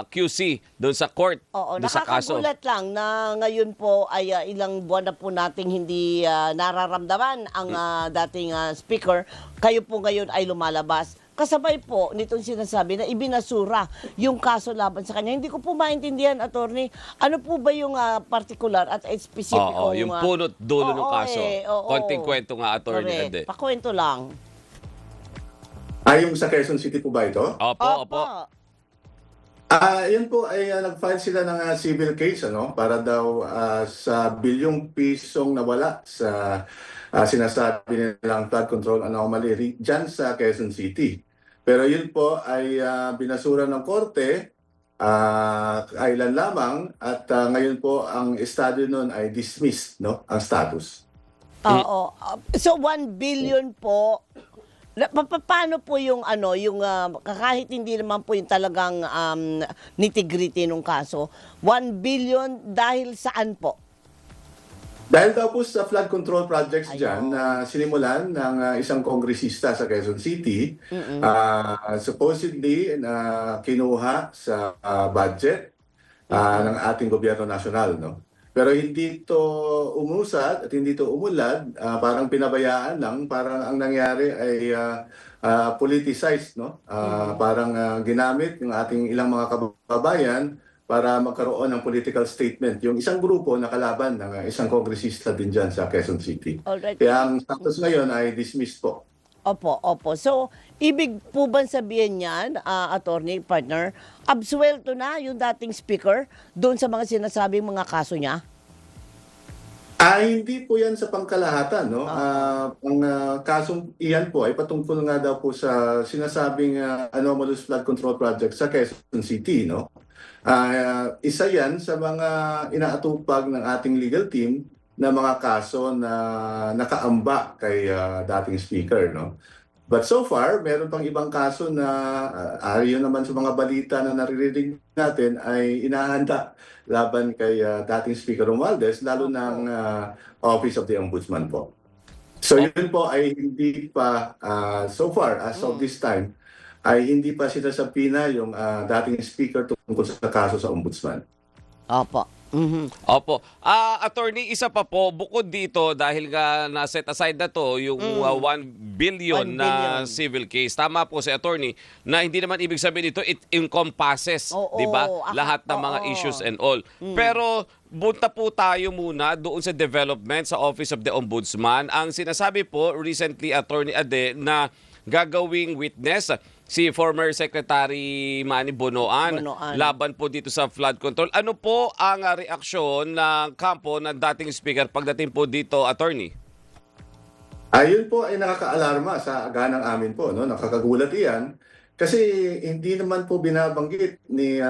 QC doon sa court, Oo, doon sa kaso. nakakagulat lang na ngayon po ay ilang buwan na po nating hindi nararamdaman ang dating speaker. Kayo po ngayon ay lumalabas. Kasabay po nitong sinasabi na ibinasura yung kaso laban sa kanya. Hindi ko po maintindihan, attorney, ano po ba yung particular at specific? Oo, yung punot dulo ng kaso. oo. Konting kwento nga, attorney Ade. Pakwento lang. Yung sa Quezon City po ba ito? Opo. Yun po ay nag-file sila ng civil case para daw sa bilyong pisong nawala sa sinasabi nilang flood control anomaly dyan sa Quezon City. Pero yun po ay binasura ng korte kailan lamang at ngayon po ang estado nun ay dismissed ang status. Oo. So 1 billion po. Paano po yung kahit hindi naman po yung talagang nitty-gritty nung kaso, 1 billion dahil saan po? Dahil daw po sa flood control projects dyan na sinimulan ng isang kongresista sa Quezon City, supposedly na kinuha sa budget ng ating gobyerno nasyonal. Pero hindi ito umusad at hindi ito umulad, parang pinabayaan lang, parang ang nangyari ay politicized, parang ginamit yung ating ilang mga kababayan para magkaroon ng political statement. Yung isang grupo na kalaban ng isang kongresista din dyan sa Quezon City. Alright. Kaya ang status ngayon ay dismissed po. Opo. So, ibig po ba sabihin niyan, attorney, partner, absuelto na yung dating speaker doon sa mga sinasabing mga kaso niya? Hindi po yan sa pangkalahatan. Ang kasong iyan po ay patungkol nga daw po sa sinasabing anomalous flood control project sa Quezon City. Isa yan sa mga inaatupag ng ating legal team na mga kaso na nakaamba kay dating speaker. But so far, meron pang ibang kaso na yun naman sa mga balita na naririnig natin ay inahanda laban kay dating Speaker Romualdez, lalo ng Office of the Ombudsman po. So yun po ay hindi pa, so far, as of this time, ay hindi pa sinasapina yung dating speaker tungkol sa kaso sa Ombudsman. Opo. Opo. Attorney, isa pa po, bukod dito, dahil nga na-set aside na to, yung 1 billion 1 na billion. civil case, tama po si attorney, na hindi naman ibig sabihin ito, it encompasses, Oo, di ba, lahat ng mga oo. issues and all. Pero, bunta po tayo muna doon sa development sa Office of the Ombudsman. Ang sinasabi po, recently, Attorney Ade, na gagawing witness si former Secretary Manny Bonoan laban po dito sa flood control. Ano po ang reaksyon ng kampo ng dating speaker pagdating po dito, attorney? Ayun po ay nakakaalarma sa ganang amin po. Nakakagulat iyan kasi hindi naman po binabanggit ni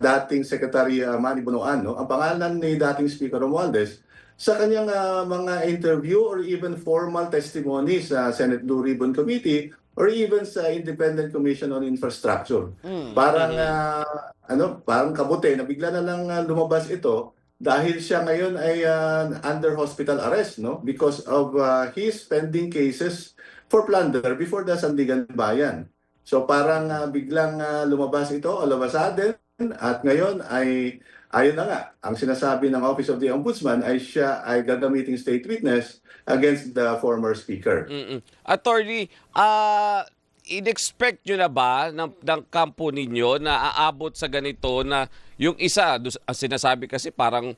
dating Secretary Manny Bonoan ang pangalan ni dating Speaker Romualdez sa kanyang mga interview or even formal testimony sa Senate Blue Ribbon Committee or even sa Independent Commission on Infrastructure. Parang parang kabuti na bigla na lang lumabas ito dahil siya ngayon ay under hospital arrest because of his pending cases for plunder before the Sandigan Bayan. So parang biglang lumabas ito all of a sudden at ngayon ay ayun na nga, ang sinasabi ng Office of the Ombudsman ay siya ay gagamiting state witness against the former speaker. Attorney, in-expect nyo na ba ng kampo ninyo na aabot sa ganito na yung isa, sinasabi kasi parang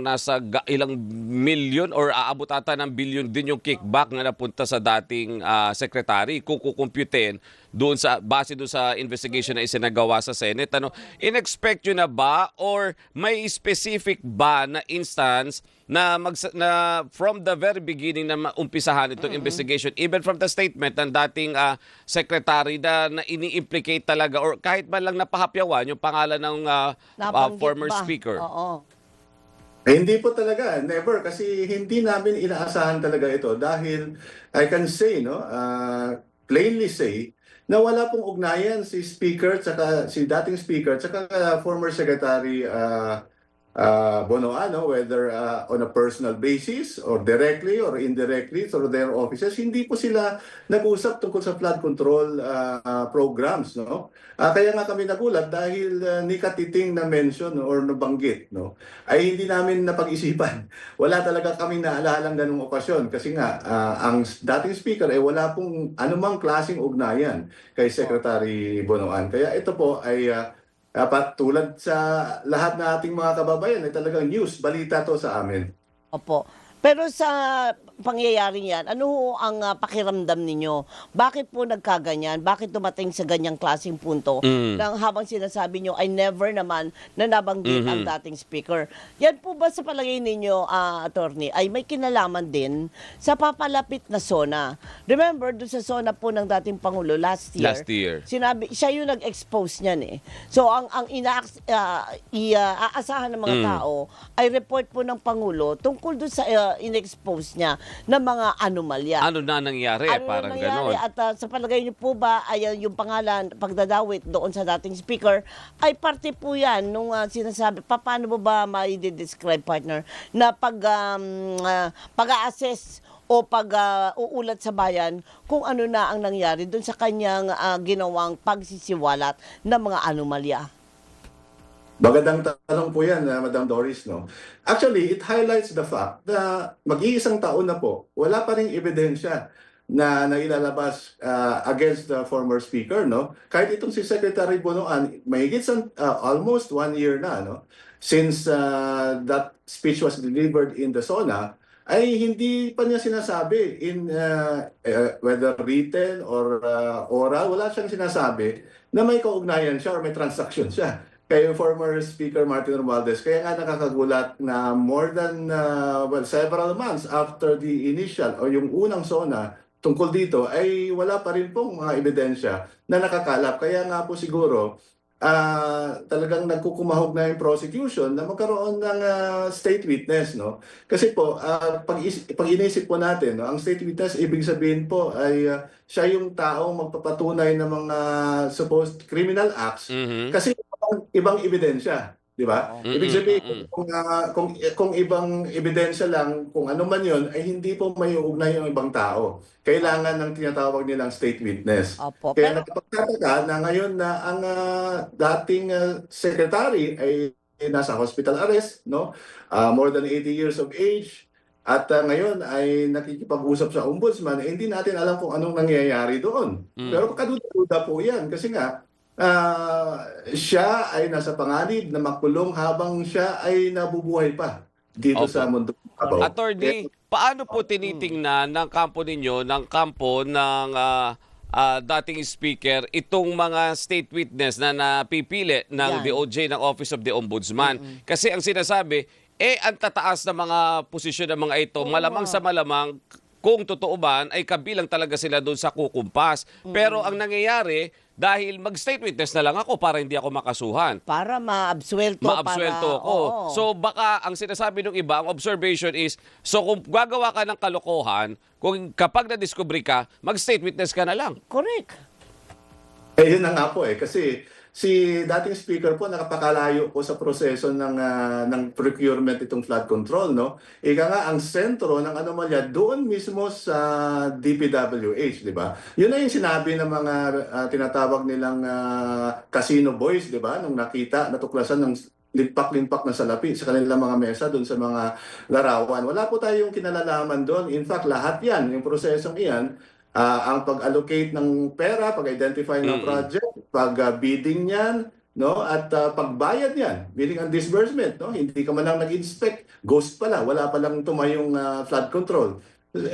nasa ilang milyon or aabot ata ng bilyon din yung kickback na napunta sa dating secretary kung kukumputin doon sa base doon sa investigation na isinagawa sa Senate. In-expect nyo na ba or may specific ba na instance na from the very beginning na maumpisahan itong investigation, even from the statement ng dating secretary na ini-implicate talaga or kahit man lang napahapyawan yung pangalan ng former speaker? Oo. Hindi po talaga, never, kasi hindi namin inaasahan talaga ito dahil I can say, plainly say, na wala pong ugnayan si Speaker, tsaka si dating Speaker, tsaka former Secretary Bonoan, no, whether on a personal basis or directly or indirectly through their offices, hindi po sila nag-usap tungkol sa flood control programs, no? Kaya nga kami nagulat dahil ni Katiting na mention or nabanggit, no, ay hindi namin napag-isipan. Wala talaga kaming naalalang ganung okasyon kasi nga ang dating speaker ay wala pong anumang klaseng ugnayan kay Secretary Bonoan. Kaya ito po ay dapat tulad sa lahat na ating mga kababayan ay talagang news, balita to sa amin. Opo. Pero sa pangyayaring yan, ano ho ang pakiramdam ninyo? Bakit po nagkaganyan? Bakit dumating sa ganyang klaseng punto? Nang habang sinasabi nyo ay never naman na nabanggit ang dating speaker. Yan po ba sa palagay ninyo, attorney, ay may kinalaman din sa papalapit na SONA? Remember, doon sa SONA po ng dating Pangulo last year. Sinabi, siya yung nag-expose niyan eh. So, ang aasahan ng mga tao ay report po ng Pangulo tungkol doon sa in-expose niya ng mga anomalya. Ano na nangyari? Parang nangyari? ganon. At sa palagay niyo po ba ay yung pangalan, pagdadawit doon sa dating speaker, ay parte po yan nung sinasabi, paano mo ba ma-describe, partner, na pag-a-assess o pag-uulat sa bayan kung ano na ang nangyari doon sa kanyang ginawang pagsisiwalat ng mga anomalya? Magandang tanong po yan, Madam Doris, no? Actually, it highlights the fact na mag-iisang taon na po, wala pa ring ebidensya na nailalabas against the former speaker, no? Kahit itong si Secretary Bonoan, mahigit sa almost 1 year na, no? Since that speech was delivered in the SONA, ay hindi pa niya sinasabi in whether written or oral, wala siyang sinasabi na may kaugnayan siya or may transaction siya kay former Speaker Martin Romualdez. Kaya nga nakakagulat na more than several months after the initial o yung unang SONA tungkol dito ay wala pa rin pong mga ebidensya na nakakalap. Kaya nga po siguro talagang nagkukumahog na yung prosecution na magkaroon ng state witness, no? Kasi po pag inisip po natin, no, ang state witness ibig sabihin po ay siya yung taong magpapatunay ng mga supposed criminal acts kasi ibang ebidensya, di ba? Ibig sabihin kung ibang ebidensya lang, kung ano man 'yon ay hindi po may uugnay yung ibang tao. Kailangan ng tinatawag nilang state witness. Opo, Kaya nakapagtataka na ngayon na ang dating secretary ay nasa hospital arrest, no? More than 80 years of age. At ngayon ay nakikipag-usap sa ombudsman, hindi natin alam kung anong nangyayari doon. Pero kaduda po yan kasi nga siya ay nasa panganib na makulong habang siya ay nabubuhay pa dito sa mundo. Attorney, paano po tinitingnan ng kampo ninyo, ng kampo ng dating speaker, itong mga state witness na napipili ng DOJ, ng Office of the Ombudsman? Kasi ang sinasabi, ang tataas na mga posisyon ng mga ito, malamang sa malamang, kung totoo man, ay kabilang talaga sila doon sa kukumpas. Pero ang nangyayari, dahil mag-state witness na lang ako para hindi ako makasuhan. Para maabsuelto. Maabsuelto ako. Oo. So baka ang sinasabi ng iba, ang observation is, so kung gagawa ka ng kalokohan, kapag na-discovery ka, mag-state witness ka na lang. Correct. Yun na nga po kasi si dating speaker po nakapakalayo po sa proseso ng procurement itong flood control, no? Ika nga ang sentro ng anomalya doon mismo sa DPWH, di ba? Yun na yung sinabi ng mga tinatawag nilang casino boys, di ba? Nung nakita, natuklasan ng limpak-limpak na salapi sa kanilang mga mesa doon sa mga larawan. Wala po tayong kinalalaman doon. In fact, lahat yan, yung prosesong iyan, ang pag-allocate ng pera, pag-identify ng project, pag-bidding niyan, no, at pagbayad niyan, bidding and disbursement, no, hindi ka man lang nag-inspect, ghost pala, wala pa lang tumayong flood control.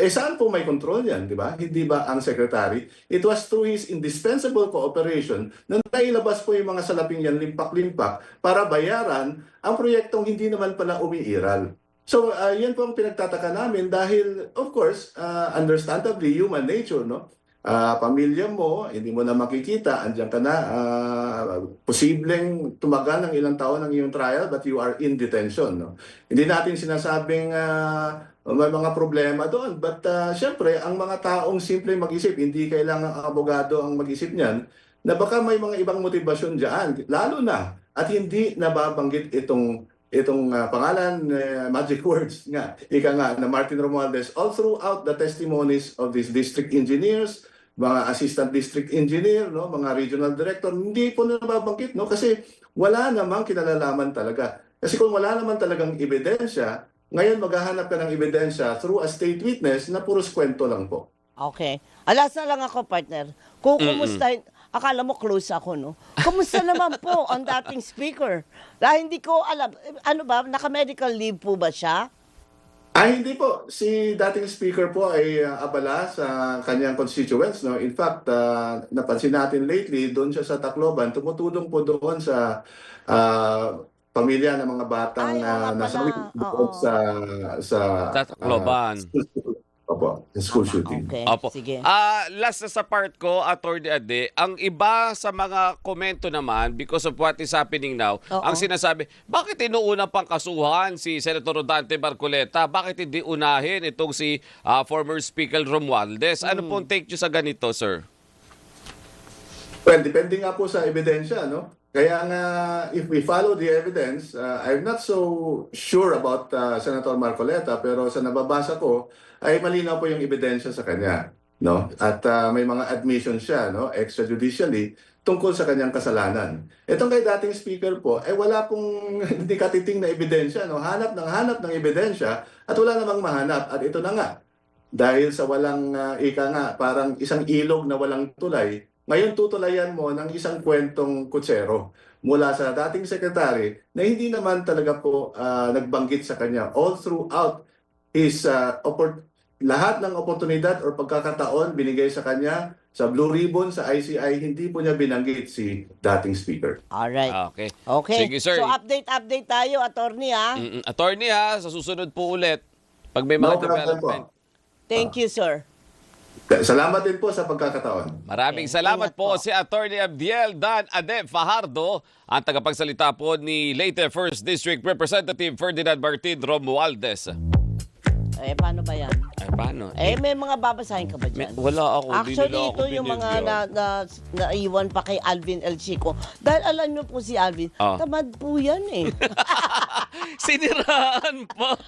Saan po may control yan, di ba? Hindi ba ang secretary? It was through his indispensable cooperation na nailabas po yung mga salaping yan, limpak-limpak, para bayaran ang proyektong hindi naman pala umiiral. So, yan po ang pinagtataka namin dahil, of course, understandably, human nature, no? Pamilya mo, hindi mo na makikita, andyan ka na, posibleng tumagal ng ilang taon ng iyong trial, but you are in detention, no? Hindi natin sinasabing may mga problema doon, but syempre, ang mga taong simple mag-isip, hindi kailangan ang abogado ang mag-isip niyan, na baka may mga ibang motibasyon dyan, lalo na, at hindi nababanggit itong itong pangalan, magic words nga, ika nga, na Martin Romualdez, all throughout the testimonies of these district engineers, mga assistant district engineer, no, mga regional director, hindi po nababanggit, no, kasi wala namang kinalalaman talaga. Kasi kung wala naman talagang ebidensya, ngayon maghahanap ka ng ebidensya through a state witness na puros kwento lang po. Okay. Alas na lang ako, partner. Kung kumustahin, akala mo close ako, no? Kumusta naman po ang dating speaker? Dahil hindi ko alam, ano ba, naka-medical leave po ba siya? Hindi po. Si dating speaker po ay abala sa kanyang constituents. No? In fact, napansin natin lately, doon siya sa Tacloban, tumutulong po doon sa pamilya ng mga batang Ay, oo nga nasawi pala. doon Oo. sa Tacloban. Opo, school shooting. Okay, Opo. sige. Last na sa part ko, Attorney Ade, ang iba sa mga komento naman, because of what is happening now, Oo. ang sinasabi, bakit inuuna pang kasuhan si Senator Rodante Marcoleta? Bakit hindi unahin itong si former Speaker Romualdez? Ano pong take nyo sa ganito, sir? Well, depende nga po sa ebidensya, no? Kaya nga, if we follow the evidence, I'm not so sure about Senator Marcoleta, pero sa nababasa ko, ay malinaw po yung ebidensya sa kanya, no? At may mga admissions siya, no, extrajudicially tungkol sa kanyang kasalanan. Itong kay dating speaker po, wala pong hindi katiting na ebidensya, no? Hanap ng ebidensya at wala namang mahanap. At ito na nga, dahil sa walang ika nga, parang isang ilog na walang tulay, ngayon tutulayan mo ng isang kwentong kutsero mula sa dating sekretary na hindi naman talaga po nagbanggit sa kanya all throughout his lahat ng oportunidad or pagkakataon binigay sa kanya sa Blue Ribbon, sa ICI, hindi po niya binanggit si dating speaker. Alright. Okay. Okay. Sige, sir. So, update tayo, attorney, ha? Attorney sa susunod po ulit, pag may No mga problem development. po. Thank you, sir. Salamat din po sa pagkakataon. Maraming Okay, salamat ingat po po. si Attorney Abdiel Dan Ade Fajardo, ang tagapagsalita po ni Leyte 1st District Representative Ferdinand Martin Romualdez. Paano ba yan? Paano? May mga babasahin ka ba dyan? Wala ako. Hindi Actually, nila ako ito yung mga binigyan. naiwan pa kay Alvin El Chico. Dahil alam niyo po si Alvin, tamad po yan eh. Siniraan pa.